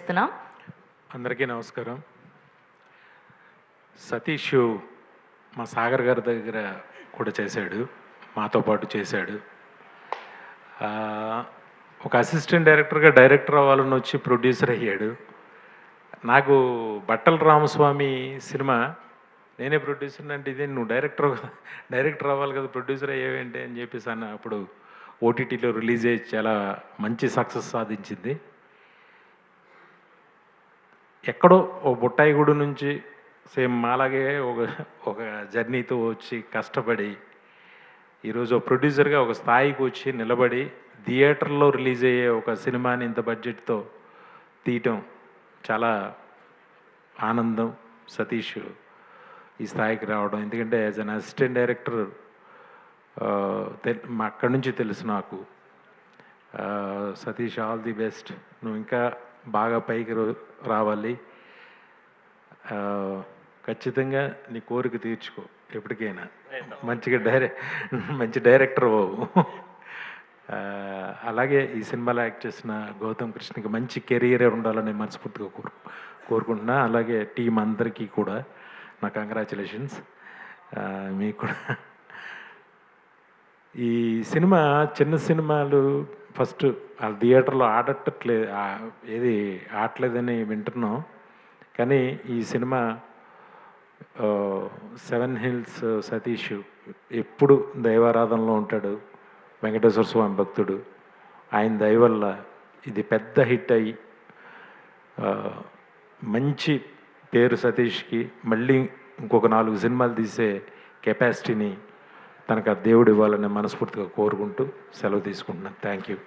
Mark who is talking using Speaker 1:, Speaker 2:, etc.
Speaker 1: చేస్తున్నాం.
Speaker 2: అందరికీ నమస్కారం. సతీష్ మా సాగర్ గారి దగ్గర కూడా చేశాడు, మాతో పాటు చేశాడు. ఒక అసిస్టెంట్ డైరెక్టర్గా డైరెక్టర్ అవ్వాలని వచ్చి ప్రొడ్యూసర్ అయ్యాడు. నాకు బట్టల రామస్వామి సినిమా నేనే ప్రొడ్యూసర్ అంటే ఇదే నువ్వు డైరెక్టర్ అవ్వాలి కదా, ప్రొడ్యూసర్ అయ్యేవేంటి అని చెప్పేసి అన్న. అప్పుడు ఓటీటీలో రిలీజ్ అయ్యి చాలా మంచి సక్సెస్ సాధించింది. ఎక్కడో ఓ బుట్టాయిగూడు నుంచి సేమ్ మాలాగే ఒక జర్నీతో వచ్చి కష్టపడి ఈరోజు ప్రొడ్యూసర్గా ఒక స్థాయికి వచ్చి నిలబడి థియేటర్లో రిలీజ్ అయ్యే ఒక సినిమాని ఇంత బడ్జెట్తో తీయటం చాలా ఆనందం. సతీష్ ఈ స్థాయికి రావడం, ఎందుకంటే యాజ్ అన్ అసిస్టెంట్ డైరెక్టర్ అక్కడి నుంచి తెలుసు నాకు. Satish, all the best. నువ్వు ఇంకా బాగా పైకి రావాలి. ఖచ్చితంగా నీ కోరిక తీర్చుకో ఎప్పటికైనా. మంచి డైరెక్టర్ బాబు. అలాగే ఈ సినిమాలో యాక్ట్ చేసిన గౌతమ్ కృష్ణకి మంచి కెరీర్ ఉండాలని మనస్ఫూర్తిగా కోరుకుంటున్నా. అలాగే టీం అందరికీ కూడా నా కంగ్రాచులేషన్స్. మీకు కూడా ఈ సినిమా చిన్న సినిమాలు ఫస్ట్ వాళ్ళ థియేటర్లో ఆడట్లేదని వింటున్నాం. కానీ ఈ సినిమా 7 హిల్స్ సతీష్ ఎప్పుడు దైవారాధనలో ఉంటాడు, వెంకటేశ్వర స్వామి భక్తుడు. ఆయన దయ వల్ల ఇది పెద్ద హిట్ అయ్యి మంచి పేరు సతీష్కి మళ్ళీ ఇంకొక 4 సినిమాలు తీసే కెపాసిటీని తనకు ఆ దేవుడు ఇవ్వాలని మనస్ఫూర్తిగా కోరుకుంటూ సెలవు తీసుకుంటున్నాను. Thank you.